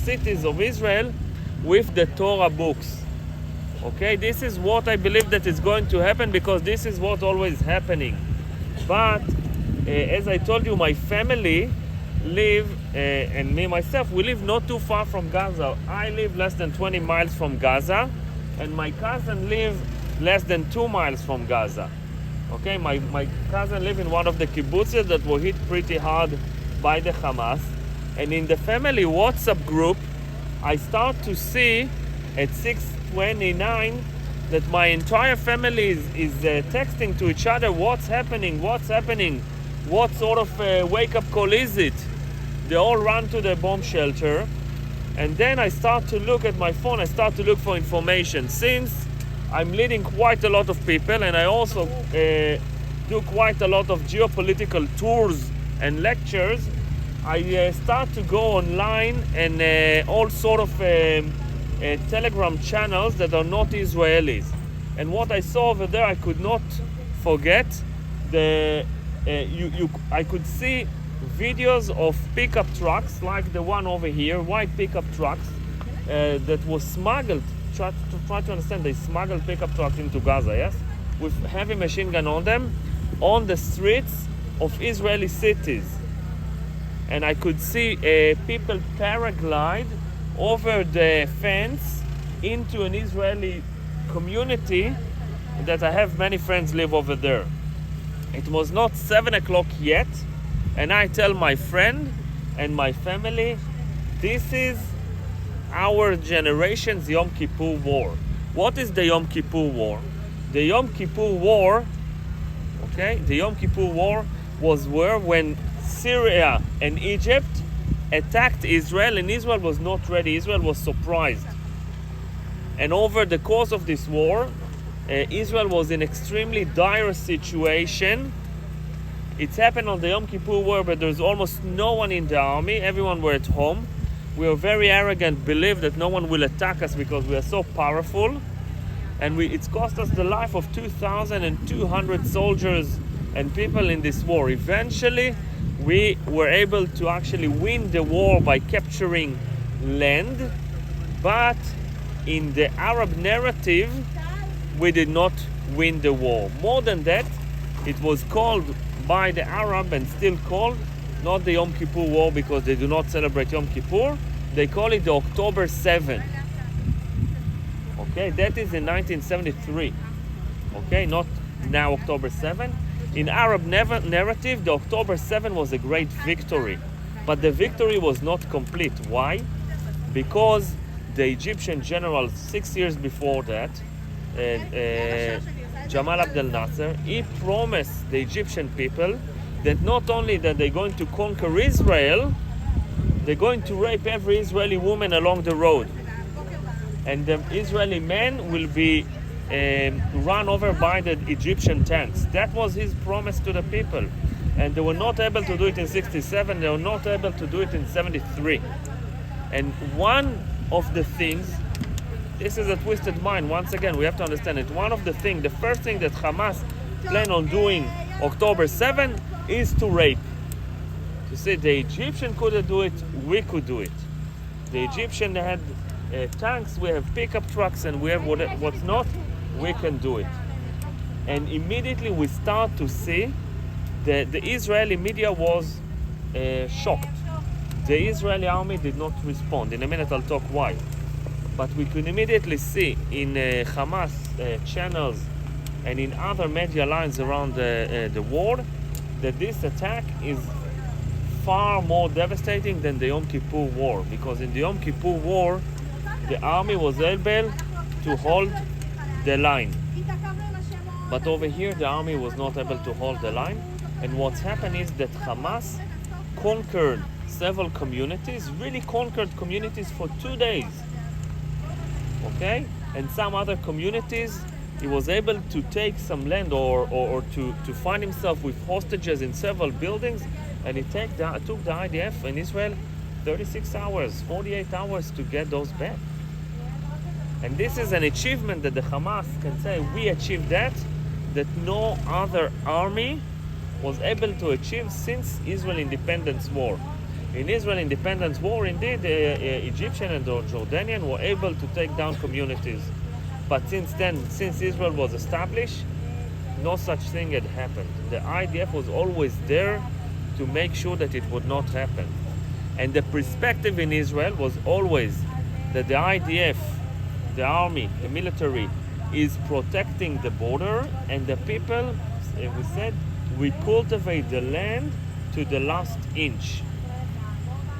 cities of Israel with the Torah books. Okay, this is what I believe that is going to happen, because this is what's always happening. But as I told you, my family live, and me myself, we live not too far from Gaza. I live less than 20 miles from Gaza, and my cousin live less than 2 miles from Gaza. Okay, my cousin live in one of the kibbutzes that were hit pretty hard by the Hamas. And in the family WhatsApp group, I start to see at 6:29 that my entire family is texting to each other, what's happening, what sort of wake-up call is it? They all run to the bomb shelter, and then I start to look at my phone, I start to look for information. Since I'm leading quite a lot of people, and I also do quite a lot of geopolitical tours and lectures, I start to go online and all sort of Telegram channels that are not Israelis. And what I saw over there, I could not forget. I could see videos of pickup trucks like the one over here, white pickup trucks that was smuggled. Try to understand, they smuggled pickup trucks into Gaza, yes, with heavy machine gun on them, on the streets of Israeli cities. And I could see people paraglide over the fence into an Israeli community that I have many friends live over there. It was not 7 o'clock yet, and I tell my friend and my family, this is our generation's Yom Kippur War. What is the Yom Kippur War? The Yom Kippur War, okay, the Yom Kippur War was when Syria and Egypt attacked Israel, and Israel was not ready. Israel was surprised. And over the course of this war, Israel was in extremely dire situation. It's happened on the Yom Kippur War, but there's almost no one in the army. Everyone were at home. We were very arrogant, believed that no one will attack us because we are so powerful. And it's cost us the life of 2,200 soldiers and people in this war. Eventually, we were able to actually win the war by capturing land, but in the Arab narrative, we did not win the war. More than that, it was called by the Arab, and still called, not the Yom Kippur War because they do not celebrate Yom Kippur, they call it the October 7. Okay, that is in 1973. Okay, not now October 7. In Arab narrative, the October 7 was a great victory. But the victory was not complete. Why? Because the Egyptian general 6 years before that, Jamal Abdel Nasser, he promised the Egyptian people that not only that they're going to conquer Israel, they're going to rape every Israeli woman along the road. And the Israeli men will be run over by the Egyptian tanks. That was his promise to the people. And they were not able to do it in 67, they were not able to do it in 73. And one of the things, this is a twisted mind, once again, we have to understand it. One of the things, the first thing that Hamas plan on doing October 7 is to rape. To say the Egyptian couldn't do it, we could do it. The Egyptian had tanks, we have pickup trucks, and we have what's not, we can do it. And immediately we start to see that the Israeli media was shocked. The Israeli army did not respond. In a minute I'll talk why. But we could immediately see in Hamas channels and in other media lines around the world that this attack is far more devastating than the Yom Kippur War. Because in the Yom Kippur War, the army was able to hold the line. But over here, the army was not able to hold the line. And what's happened is that Hamas conquered several communities, really conquered communities for 2 days. Okay? And some other communities, he was able to take some land or to find himself with hostages in several buildings, and it took the IDF in Israel 36 hours, 48 hours to get those back. And this is an achievement that the Hamas can say, we achieved that no other army was able to achieve since Israel Independence War. In Israel Independence War, indeed, the Egyptian and the Jordanian were able to take down communities. But since then, since Israel was established, no such thing had happened. The IDF was always there to make sure that it would not happen. And the perspective in Israel was always that the IDF, the army, the military, is protecting the border, and the people, we said, we cultivate the land to the last inch.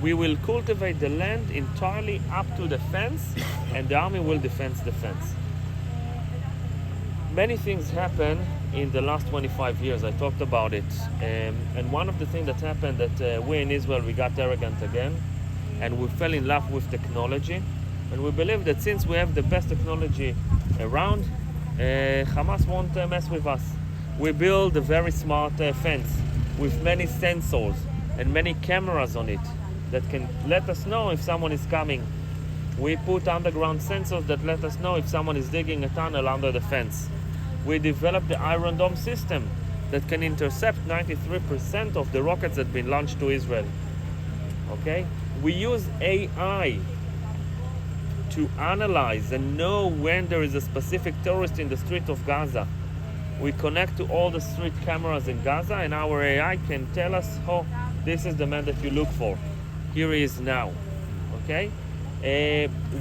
We will cultivate the land entirely up to the fence, and the army will defend the fence. Many things happen in the last 25 years. I talked about it. And one of the things that happened that we in Israel, we got arrogant again, and we fell in love with technology. And we believe that since we have the best technology around, Hamas won't mess with us. We build a very smart fence with many sensors and many cameras on it that can let us know if someone is coming. We put underground sensors that let us know if someone is digging a tunnel under the fence. We developed the Iron Dome system that can intercept 93% of the rockets that have been launched to Israel. Okay? We use AI to analyze and know when there is a specific terrorist in the street of Gaza. We connect to all the street cameras in Gaza, and our AI can tell us, oh, this is the man that you look for. Here he is now. Okay?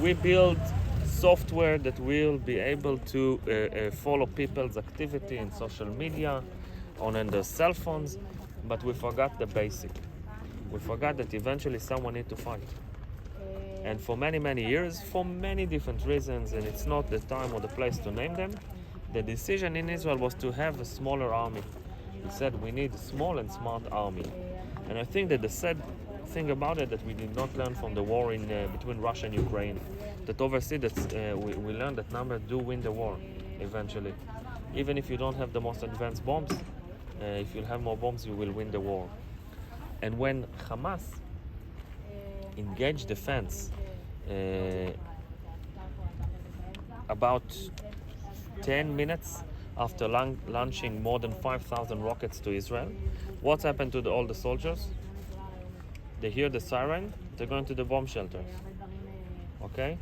We build software that will be able to follow people's activity in social media, on their cell phones, but we forgot the basic. We forgot that eventually someone needs to fight. And for many, many years, for many different reasons, and it's not the time or the place to name them, the decision in Israel was to have a smaller army. We said we need a small and smart army. And I think that the sad thing about it that we did not learn from the war in between Russia and Ukraine, that overseas that we learned that numbers do win the war eventually. Even if you don't have the most advanced bombs, if you have more bombs, you will win the war. And when Hamas engaged the fence about 10 minutes after launching more than 5,000 rockets to Israel, what's happened to all the soldiers? They hear the siren, they're going to the bomb shelters. Okay?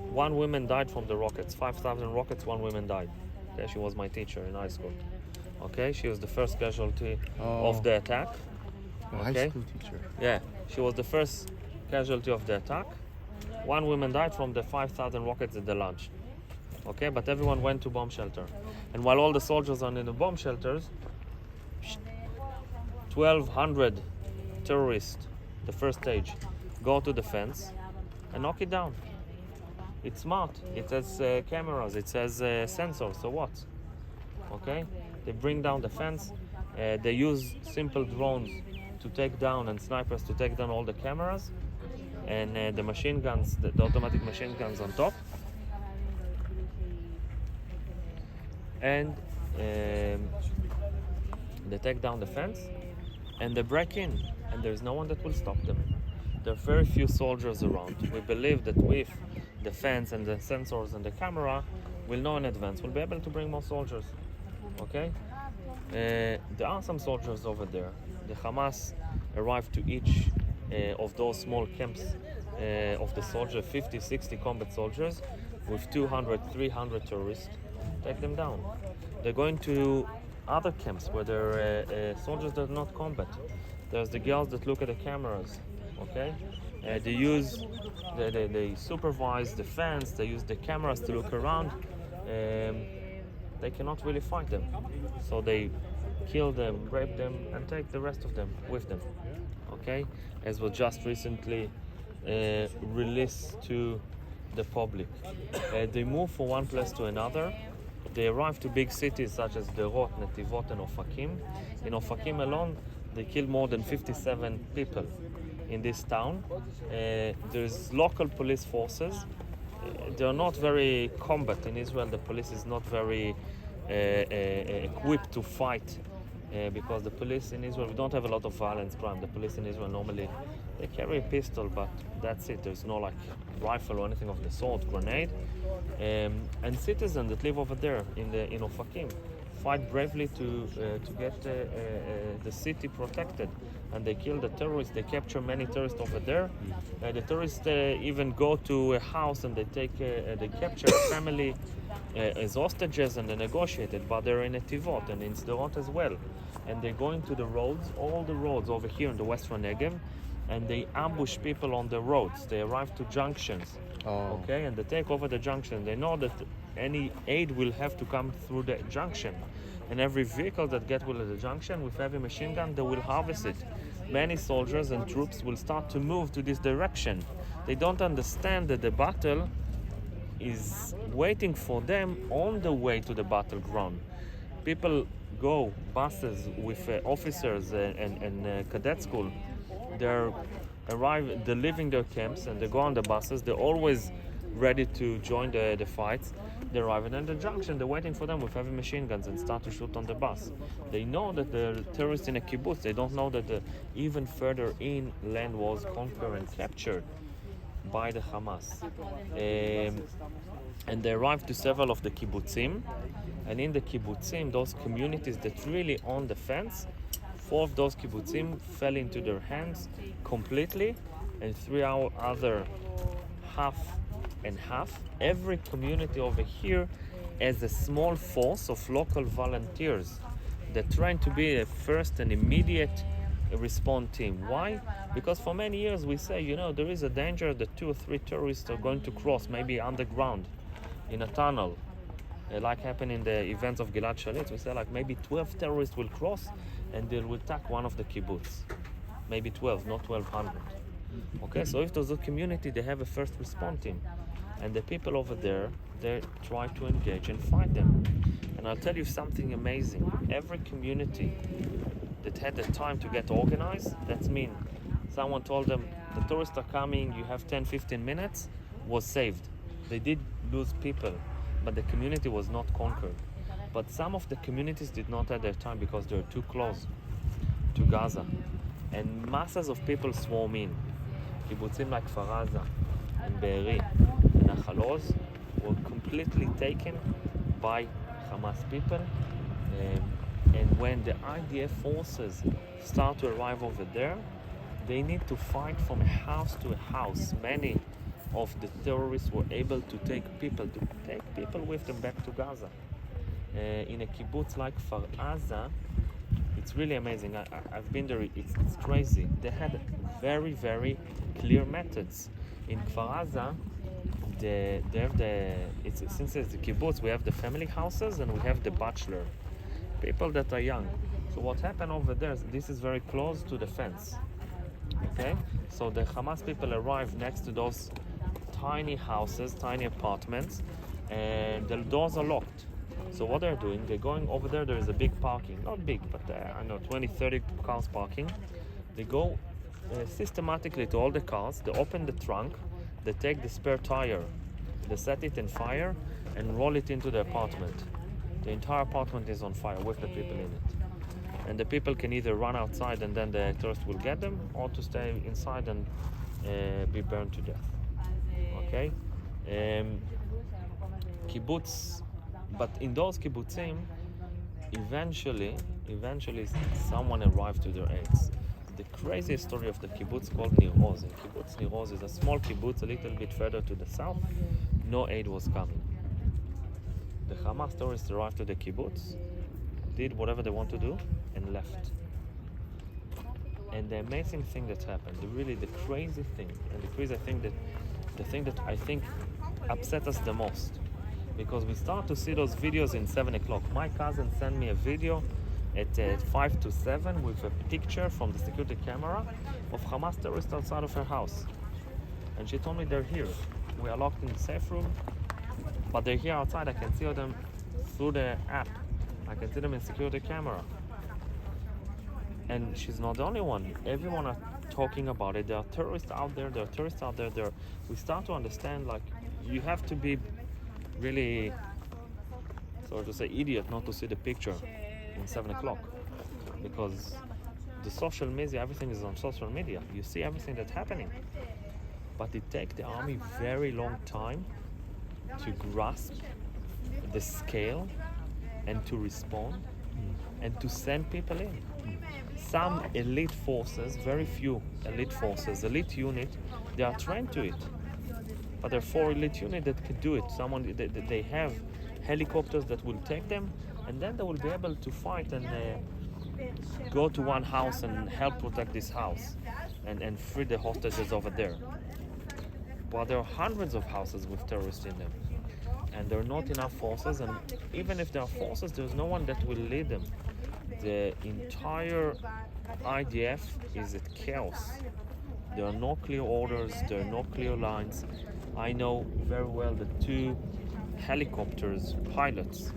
One woman died from the rockets. 5,000 rockets, one woman died. Okay? She was my teacher in high school. Okay? She was the first casualty of the attack. High school teacher. Yeah, she was the first casualty of the attack. One woman died from the 5,000 rockets that they launched. Okay, but everyone went to bomb shelter. And while all the soldiers are in the bomb shelters, 1,200 terrorists, the first stage, go to the fence and knock it down. It's smart. It has cameras. It has sensors. So what? Okay, they bring down the fence. They use simple drones to take down, and snipers to take down all the cameras, and the machine guns, the automatic machine guns on top. And they take down the fence and they break in, and there's no one that will stop them. There are very few soldiers around. We believe that with the fence and the sensors and the camera, we'll know in advance. We'll be able to bring more soldiers. Okay? There are some soldiers over there. The Hamas arrived to each of those small camps of the soldiers, 50, 60 combat soldiers with 200, 300 terrorists. Take them down. They're going to other camps where there are soldiers that are not combat. There's the girls that look at the cameras. Okay, they supervise the fence. They use the cameras to look around. They cannot really fight them, so they kill them, rape them, and take the rest of them with them. Okay, as was just recently released to the public. They move from one place to another. They arrive to big cities such as Derot, Netivot, and Ofakim. In Ofakim alone, they killed more than 57 people in this town. There's local police forces. They're not very combat in Israel. The police is not very equipped to fight because the police in Israel, we don't have a lot of violence crime. The police in Israel normally, they carry a pistol, but that's it. There's no like rifle or anything of the sort, grenade. And citizens that live over there in Ofakim fight bravely to get the city protected, and they kill the terrorists. They capture many terrorists over there. The terrorists even go to a house and they capture a family as hostages, and they negotiate it. But they're in Netivot and in Sderot as well, and they go into the roads, all the roads over here in the Western Negev, and they ambush people on the roads. They arrive to junctions, okay, and they take over the junction. They know that any aid will have to come through the junction, and every vehicle that gets to the junction with heavy machine gun, they will harvest it. Many soldiers and troops will start to move to this direction. They don't understand that the battle is waiting for them on the way to the battleground. People go, buses with officers and cadet school. They're leaving their camps and they go on the buses. They're always ready to join the fights. They arrive at the junction. They're waiting for them with heavy machine guns and start to shoot on the bus. They know that the terrorists in a kibbutz. They don't know that even further in land was conquered and captured by the Hamas. And they arrived to several of the kibbutzim. And in the kibbutzim, those communities that really on the fence, 4 of those kibbutzim fell into their hands completely, and 3 other half and half. Every community over here has a small force of local volunteers that trying to be a first and immediate response team. Why? Because for many years we say, there is a danger that 2 or 3 terrorists are going to cross, maybe underground, in a tunnel. Like happened in the events of Gilad Shalit, we say like maybe 12 terrorists will cross and they will attack one of the kibbutz. Maybe 12, not 1,200. Okay, so if there's a community, they have a first response team. And the people over there, they try to engage and fight them. And I'll tell you something amazing. Every community that had the time to get organized, that's mean someone told them, the tourists are coming, you have 10-15 minutes, was saved. They did lose people, but the community was not conquered. But some of the communities did not have their time because they're too close to Gaza. And masses of people swarm in. Kibbutzim like Kfar Aza and Be'eri and Nachal Oz were completely taken by Hamas people. And when the IDF forces start to arrive over there, they need to fight from a house to a house. Many of the terrorists were able to take people with them back to Gaza. In a kibbutz like Kfar Aza, it's really amazing. I've been there. It's crazy. They had very, very clear methods. In Kfar Aza, since it's the kibbutz, we have the family houses and we have the bachelor, people that are young. So what happened over there? This is very close to the fence. Okay, so the Hamas people arrive next to those tiny houses, tiny apartments, and the doors are locked. So what they're doing, they're going over there. There is a big parking, not big, but 20-30 cars parking. They go systematically to all the cars. They open the trunk. They take the spare tire. They set it in fire and roll it into the apartment. The entire apartment is on fire with the people in it. And the people can either run outside and then the terrorists will get them, or to stay inside and be burned to death. Okay? Kibbutz. But in those kibbutzim, eventually someone arrived to their aids. The craziest story of the kibbutz called Nir Oz. And kibbutz Nir Oz is a small kibbutz a little bit further to the south. No aid was coming. The Hamas terrorists arrived to the kibbutz, did whatever they want to do, and left. And the amazing thing that happened, the crazy thing, and the thing that I think upset us the most, because we start to see those videos in 7 o'clock. My cousin sent me a video at 5 to 7 with a picture from the security camera of Hamas terrorists outside of her house. And she told me they're here. We are locked in the safe room, but they're here outside. I can see them through the app. I can see them in security camera. And she's not the only one. Everyone are talking about it. There are terrorists out there. We start to understand, like, you have to be really, so to say, idiot not to see the picture in 7 o'clock, because the social media, everything is on social media. You see everything that's happening, but it takes the army very long time to grasp the scale and to respond and to send people in. Some elite forces, very few elite forces, elite unit, they are trained to it. But there are 4 elite units that can do it. They have helicopters that will take them, and then they will be able to fight and go to one house and help protect this house and free the hostages over there. But there are hundreds of houses with terrorists in them, and there are not enough forces, and even if there are forces, there's no one that will lead them. The entire IDF is at chaos. There are no clear orders, there are no clear lines. I know very well the 2 helicopters pilots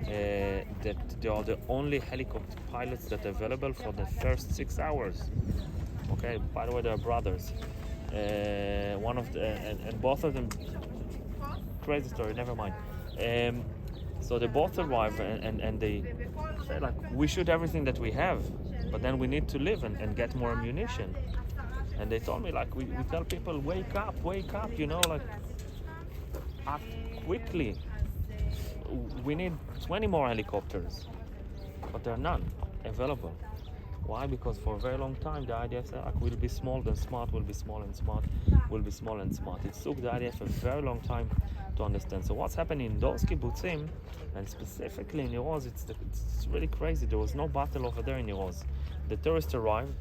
that they are the only helicopter pilots that are available for the first 6 hours. Okay, by the way, they're brothers. One of the and both of them, crazy story, never mind. So they both arrive and they say like, we shoot everything that we have, but then we need to live and get more ammunition. And they told me like, we tell people, wake up, you know, like act quickly. We need 20 more helicopters, but there are none available. Why? Because for a very long time the IDF said like, we'll be small, then smart will be small, and smart will be small and smart. It took the IDF a very long time to understand. So what's happening in those kibbutzim, and specifically in Iroz, it's really crazy. There was no battle over there in Iroz. The terrorists arrived,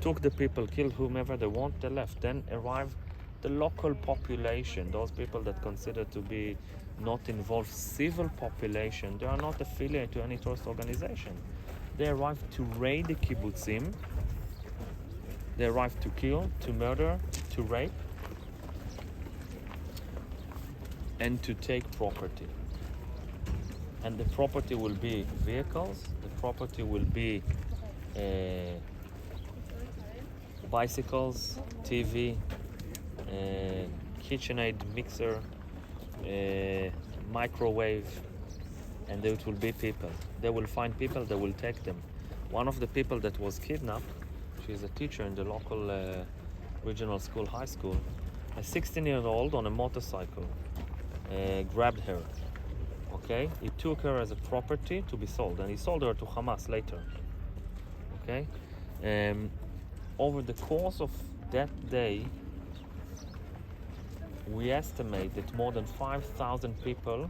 took the people, killed whomever they want, they left. Then arrived the local population, those people that consider to be not involved, civil population. They are not affiliated to any terrorist organization. They arrived to raid the kibbutzim. They arrived to kill, to murder, to rape, and to take property. And the property will be vehicles, the property will be bicycles, TV, KitchenAid mixer, microwave, and it will be people. They will find people, they will take them. One of the people that was kidnapped, she's a teacher in the local regional school, high school, a 16-year-old on a motorcycle grabbed her. Okay, he took her as a property to be sold, and he sold her to Hamas later. Okay, over the course of that day, we estimate that more than 5,000 people,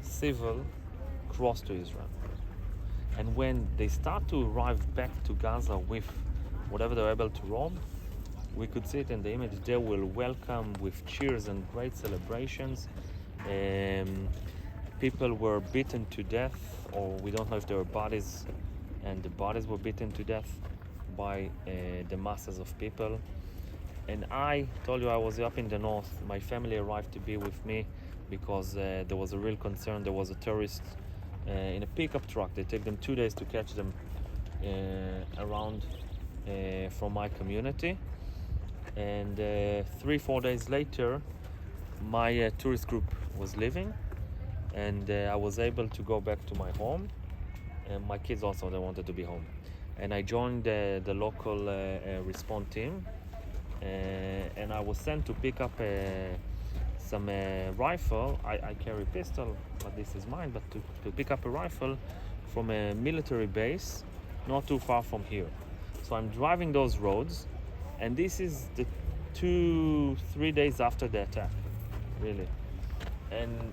civil, crossed to Israel. And when they start to arrive back to Gaza with whatever they're able to rob, we could see it in the image. They will welcome with cheers and great celebrations. People were beaten to death, or we don't know if there were bodies, and the bodies were beaten to death by the masses of people. And I told you I was up in the north. My family arrived to be with me because there was a real concern. There was a terrorist in a pickup truck. They take them 2 days to catch them around from my community. And 3-4 days later, my tourist group was leaving, and I was able to go back to my home. And my kids also, they wanted to be home. And I joined the local response team, and I was sent to pick up some rifle. I carry a pistol, but this is mine, but to pick up a rifle from a military base not too far from here. So I'm driving those roads, and this is the 2-3 days after the attack, really. And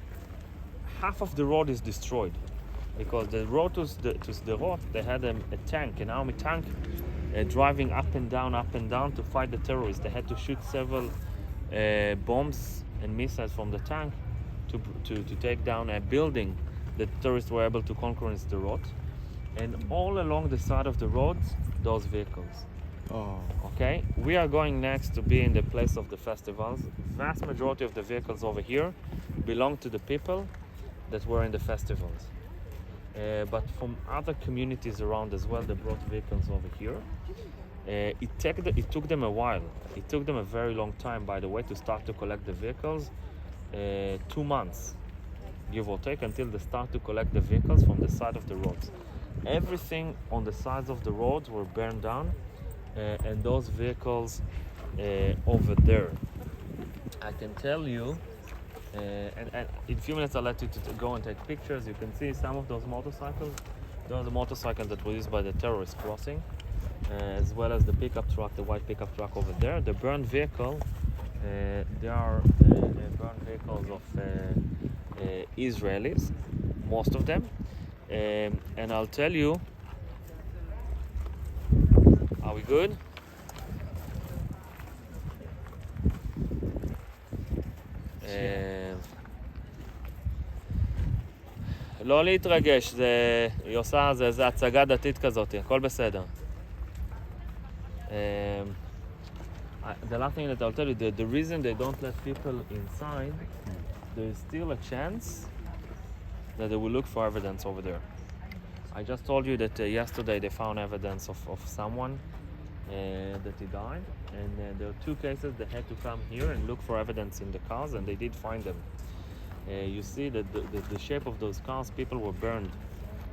half of the road is destroyed because the road to Sderot, they had a tank, an army tank, driving up and down to fight the terrorists. They had to shoot several bombs and missiles from the tank to take down a building that terrorists were able to conquer in Sderot. And all along the side of the roads, those vehicles. Oh. Okay, we are going next to be in the place of the festivals. Vast majority of the vehicles over here belong to the people that were in the festivals. But from other communities around as well, they brought vehicles over here. It took them a while. It took them a very long time, by the way, to start to collect the vehicles. 2 months, give or take, until they start to collect the vehicles from the side of the roads. Everything on the sides of the roads were burned down, and those vehicles over there. I can tell you And in a few minutes I'll let you to go and take pictures. You can see some of those motorcycles. Those are the motorcycles that were used by the terrorists crossing, as well as the pickup truck, the white pickup truck over there. The burned vehicle, they are burned vehicles of Israelis, most of them. And I'll tell you, are we good? לא להתרגש, היא עושה, זה הצגה דתית כזאת, הכל בסדר. The last thing that I'll tell you, the reason they don't let people inside, there is still a chance that they will look for evidence over there. I just told you that yesterday they found evidence of someone that he died, and there are two cases they had to come here and look for evidence in the cars, and they did find them. You see that the shape of those cars, people were burned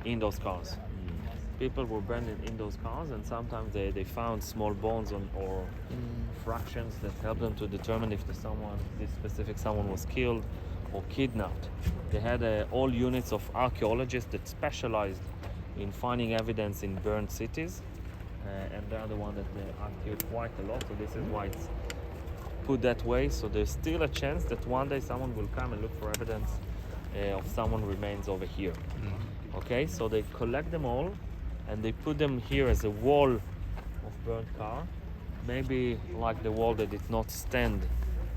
in those cars. People were burned in those cars, and sometimes they found small bones or fractions that help them to determine if this specific someone was killed or kidnapped. They had all units of archaeologists that specialized in finding evidence in burned cities, and they're the one that archived quite a lot, so this is why it's put that way. So there's still a chance that one day someone will come and look for evidence of someone remains over here. Okay, so they collect them all and they put them here as a wall of burnt car, maybe like the wall that did not stand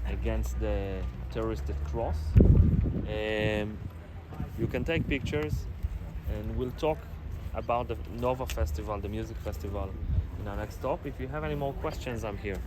against the terroristic cross. You can take pictures, and we'll talk about the Nova Festival, the music festival, in our next stop. If you have any more questions, I'm here.